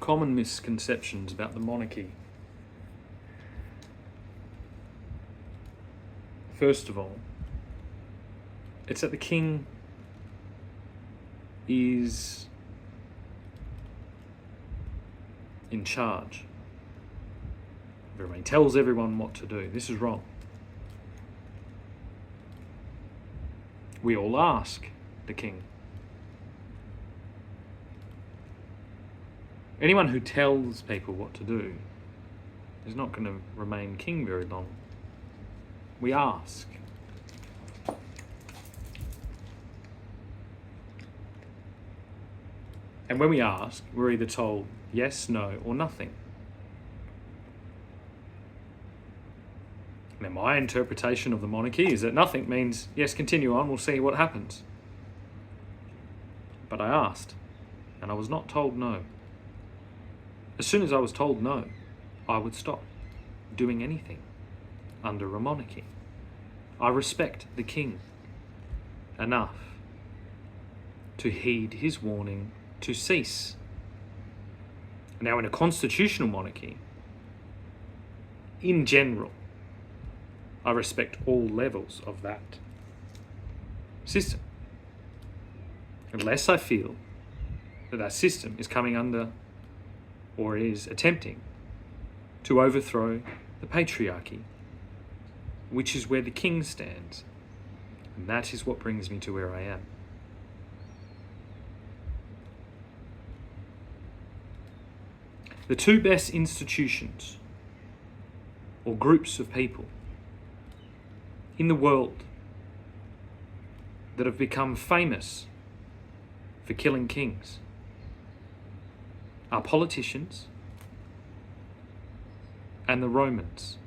Common misconceptions about the monarchy. First of all, it's that the king is in charge. Everybody tells everyone what to do. This is wrong. We all ask the king. Anyone who tells people what to do is not going to remain king very long. We ask. And when we ask, we're either told yes, no, or nothing. Now, my interpretation of the monarchy is that nothing means yes, continue on, we'll see what happens. But I asked, and I was not told no. As soon as I was told no, I would stop doing anything under a monarchy. I respect the king enough to heed his warning to cease. Now, in a constitutional monarchy, in general, I respect all levels of that system, unless I feel that that system is coming under or is attempting to overthrow the patriarchy, which is where the king stands. And that is what brings me to where I am. The two best institutions or groups of people in the world that have become famous for killing kings are politicians and the Romans.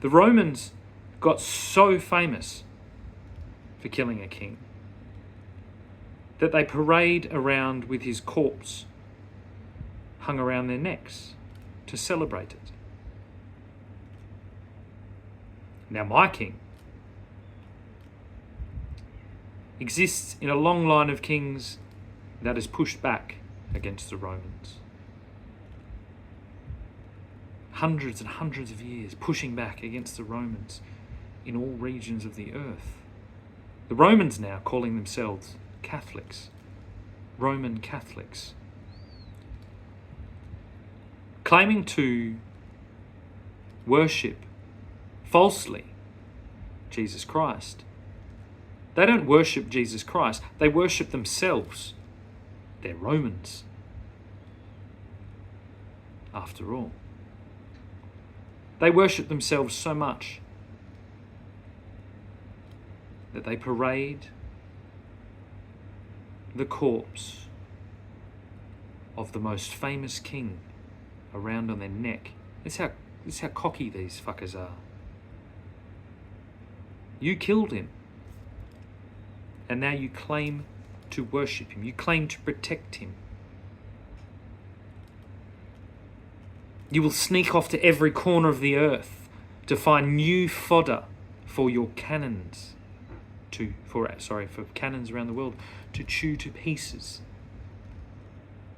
The Romans got so famous for killing a king that they parade around with his corpse hung around their necks to celebrate it. Now, my king exists in a long line of kings that has pushed back against the Romans. Hundreds and hundreds of years pushing back against the Romans in all regions of the earth. The Romans now calling themselves Catholics, Roman Catholics, claiming to worship falsely Jesus Christ. They don't worship Jesus Christ, they worship themselves. They're Romans, after all. They worship themselves so much that they parade the corpse of the most famous king around on their neck. This is how cocky these fuckers are. You killed him, and now you claim to worship him. You claim to protect him. You will sneak off to every corner of the earth to find new fodder for your cannons, for cannons around the world to chew to pieces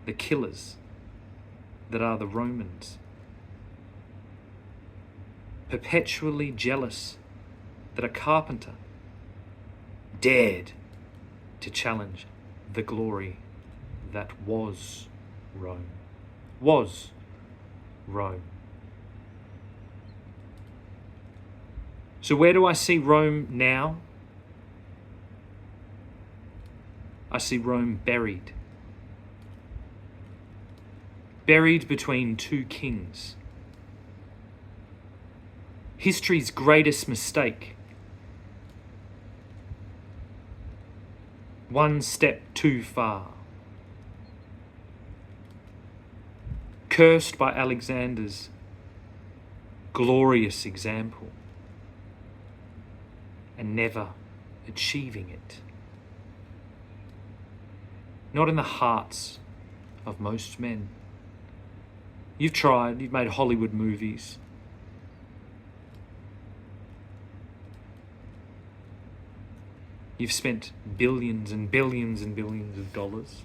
the killers that are the Romans. Perpetually jealous that a carpenter dared to challenge the glory that was Rome. Was Rome. So where do I see Rome now? I see Rome buried. Buried between two kings. History's greatest mistake. One step too far. Cursed by Alexander's glorious example and never achieving it. Not in the hearts of most men. You've tried, you've made Hollywood movies. You've spent billions and billions and billions of dollars.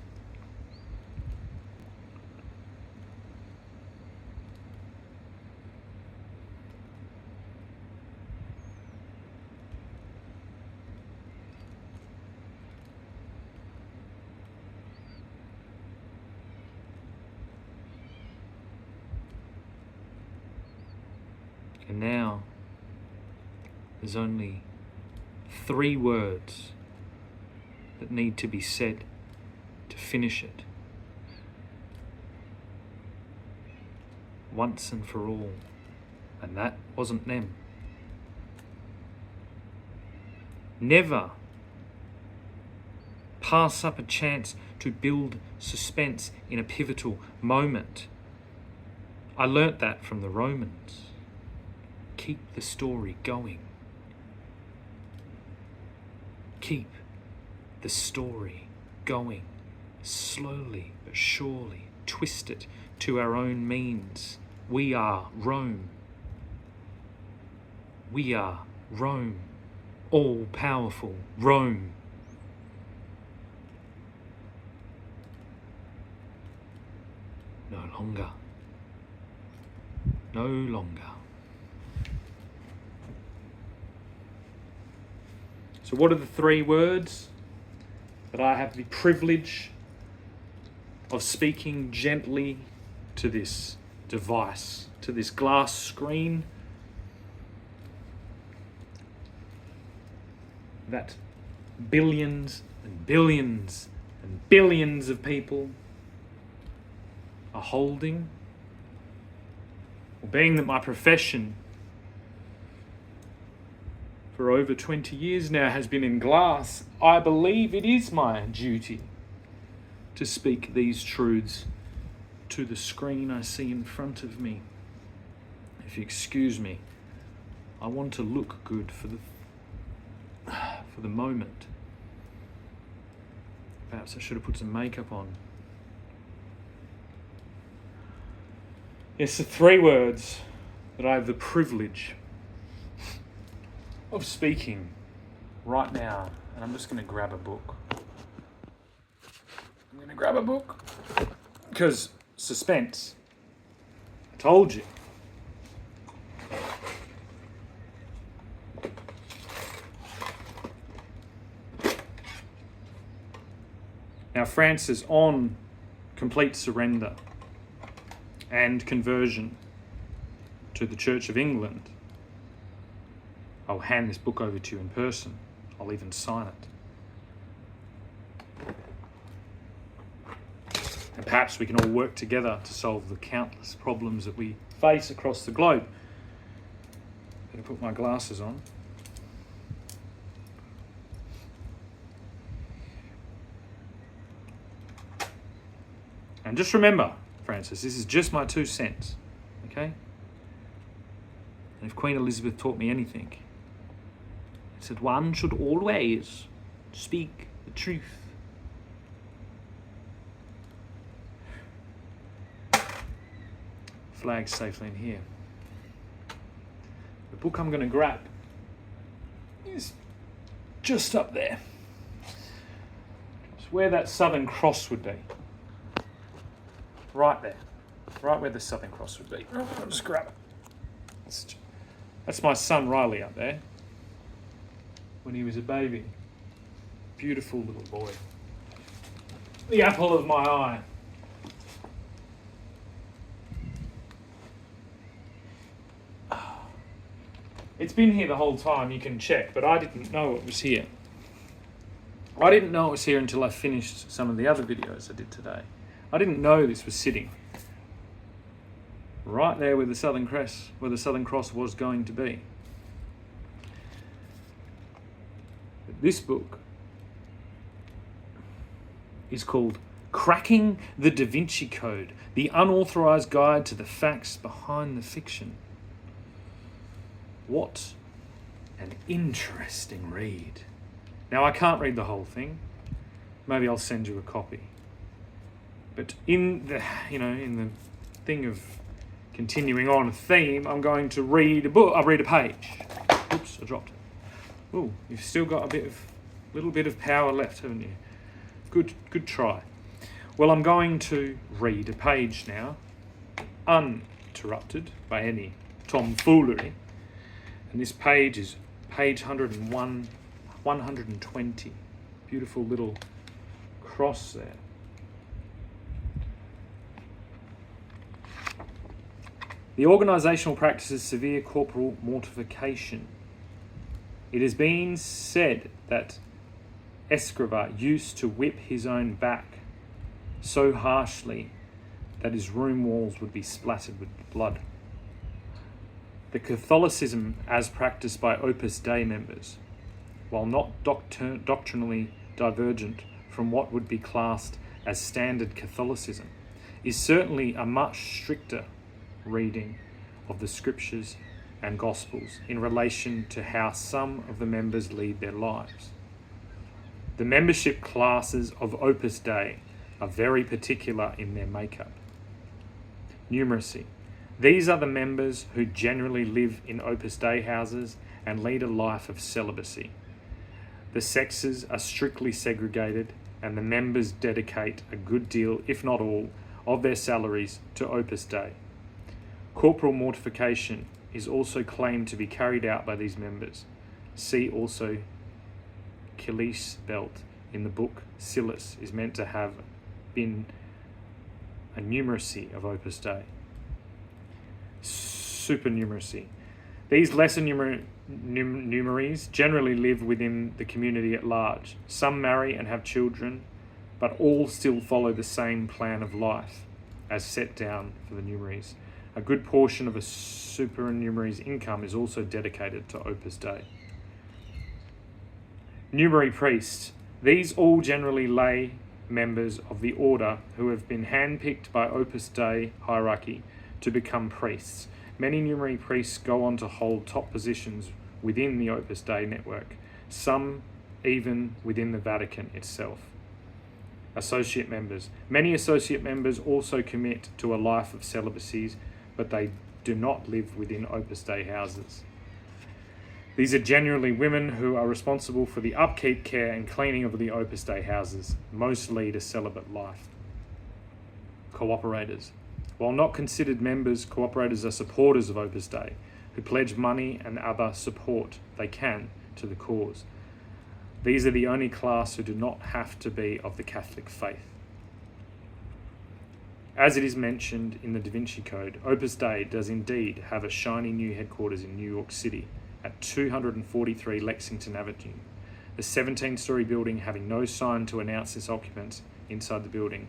And now there's only 3 words that need to be said to finish it. Once and for all. And that wasn't them. Never pass up a chance to build suspense in a pivotal moment. I learnt that from the Romans. Keep the story going. Keep the story going. Slowly but surely. Twist it to our own means. We are Rome. We are Rome. All-powerful Rome. No longer. No longer. So what are the 3 words that I have the privilege of speaking gently to this device, to this glass screen that billions and billions and billions of people are holding? Well, being that my profession for over 20 years now has been in glass, I believe it is my duty to speak these truths to the screen I see in front of me. If you excuse me, I want to look good for the moment. Perhaps I should have put some makeup on. Yes, the 3 words that I have the privilege of speaking right now, and I'm just going to grab a book. I'm going to grab a book because suspense. I told you. Now, Francis, on complete surrender and conversion to the Church of England, I'll hand this book over to you in person. I'll even sign it. And perhaps we can all work together to solve the countless problems that we face across the globe. Better put my glasses on. And just remember, Francis, this is just my 2 cents, okay? And if Queen Elizabeth taught me anything, it said one should always speak the truth. Flag's safely in here. The book I'm going to grab is just up there. It's where that Southern Cross would be. Right there. Right where the Southern Cross would be. I'll just grab it. That's my son Riley up there. When he was a baby. Beautiful little boy. The apple of my eye. It's been here the whole time, you can check, but I didn't know it was here. I didn't know it was here until I finished some of the other videos I did today. I didn't know this was sitting right there where the Southern Cross was going to be. But this book is called Cracking the Da Vinci Code, the unauthorized guide to the facts behind the fiction. What an interesting read. Now, I can't read the whole thing. Maybe I'll send you a copy. But in the thing of continuing on a theme, I'm going to read a book. I'll read a page. Oops, I dropped it. Ooh, you've still got a bit of Little bit of power left, haven't you? Good try. Well, I'm going to read a page now, uninterrupted by any tomfoolery. And this page is page 101, 120. Beautiful little cross there. The organisational practices severe corporal mortification. It has been said that Escriva used to whip his own back so harshly that his room walls would be splattered with blood. The Catholicism as practiced by Opus Dei members, while not doctrinally divergent from what would be classed as standard Catholicism, is certainly a much stricter reading of the scriptures and gospels in relation to how some of the members lead their lives. The membership classes of Opus Dei are very particular in their makeup. Numeracy. These are the members who generally live in Opus Dei houses and lead a life of celibacy. The sexes are strictly segregated, and the members dedicate a good deal, if not all, of their salaries to Opus Dei. Corporal mortification is also claimed to be carried out by these members. See also Achilles' belt in the book. Silas is meant to have been a numeracy of Opus Dei. Supernumeracy. These lesser numeraries generally live within the community at large. Some marry and have children, but all still follow the same plan of life as set down for the numeraries. A good portion of a supernumerary's income is also dedicated to Opus Dei. Numerary priests. These all generally lay members of the order who have been handpicked by Opus Dei hierarchy to become priests. Many numerary priests go on to hold top positions within the Opus Dei network, some even within the Vatican itself. Associate members. Many associate members also commit to a life of celibacies, but they do not live within Opus Dei houses. These are generally women who are responsible for the upkeep, care and cleaning of the Opus Dei houses. Most lead a celibate life. Cooperators. While not considered members, cooperators are supporters of Opus Dei, who pledge money and other support they can to the cause. These are the only class who do not have to be of the Catholic faith. As it is mentioned in the Da Vinci Code, Opus Dei does indeed have a shiny new headquarters in New York City at 243 Lexington Avenue. The 17-story building having no sign to announce its occupants inside the building.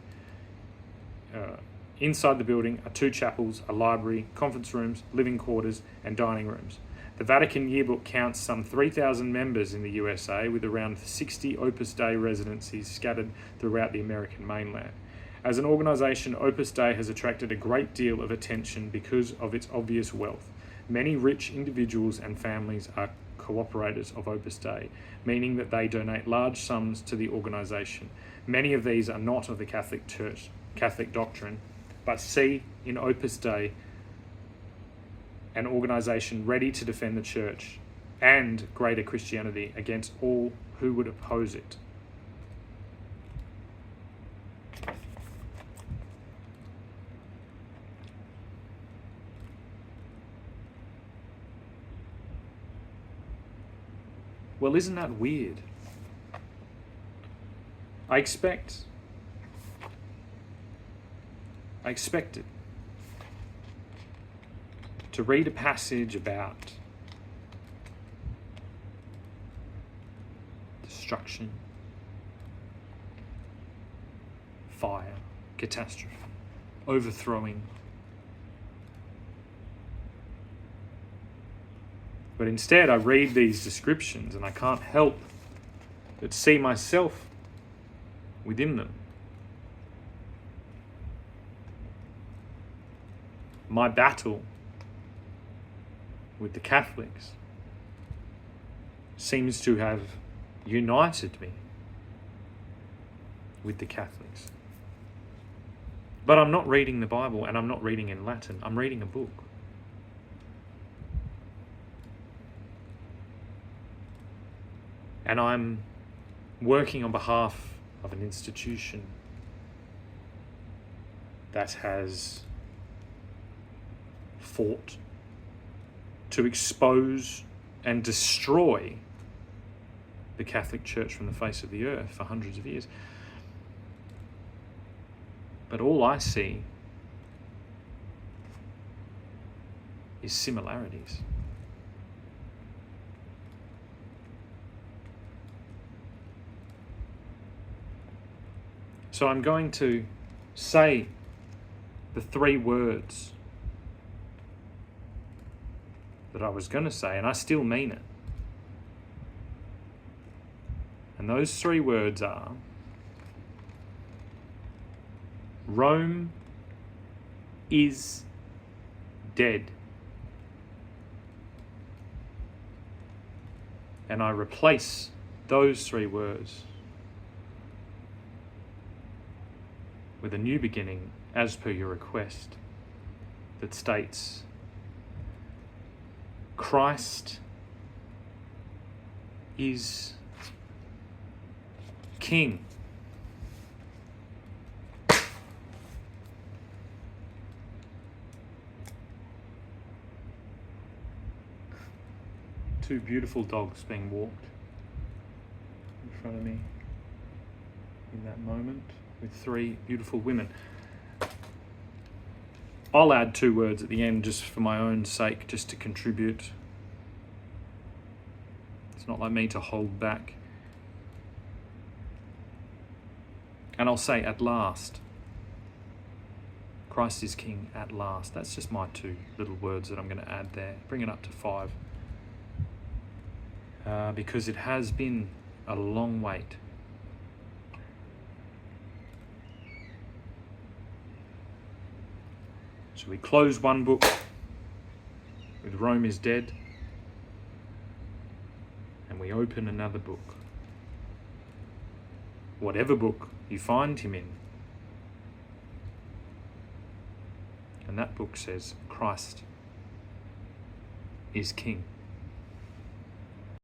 Inside the building are 2 chapels, a library, conference rooms, living quarters, and dining rooms. The Vatican Yearbook counts some 3,000 members in the USA, with around 60 Opus Dei residencies scattered throughout the American mainland. As an organisation, Opus Dei has attracted a great deal of attention because of its obvious wealth. Many rich individuals and families are cooperators of Opus Dei, meaning that they donate large sums to the organisation. Many of these are not of the Catholic Church, Catholic doctrine, but see in Opus Dei an organisation ready to defend the Church and greater Christianity against all who would oppose it. Well, isn't that weird? I expected to read a passage about destruction, fire, catastrophe, overthrowing. But instead, I read these descriptions and I can't help but see myself within them. My battle with the Catholics seems to have united me with the Catholics. But I'm not reading the Bible and I'm not reading in Latin. I'm reading a book. And I'm working on behalf of an institution that has fought to expose and destroy the Catholic Church from the face of the earth for hundreds of years. But all I see is similarities. So I'm going to say the 3 words that I was going to say, and I still mean it. And those 3 words are: Rome is dead. And I replace those 3 words with a new beginning, as per your request, that states, Christ is King. Two beautiful dogs being walked in front of me in that moment with 3 beautiful women. I'll add 2 words at the end just for my own sake, just to contribute. It's not like me to hold back. And I'll say, at last. Christ is King at last. That's just my 2 little words that I'm going to add there. Bring it up to 5. Because it has been a long wait. So we close one book with Rome is dead, and we open another book. Whatever book you find him in. And that book says, Christ is King.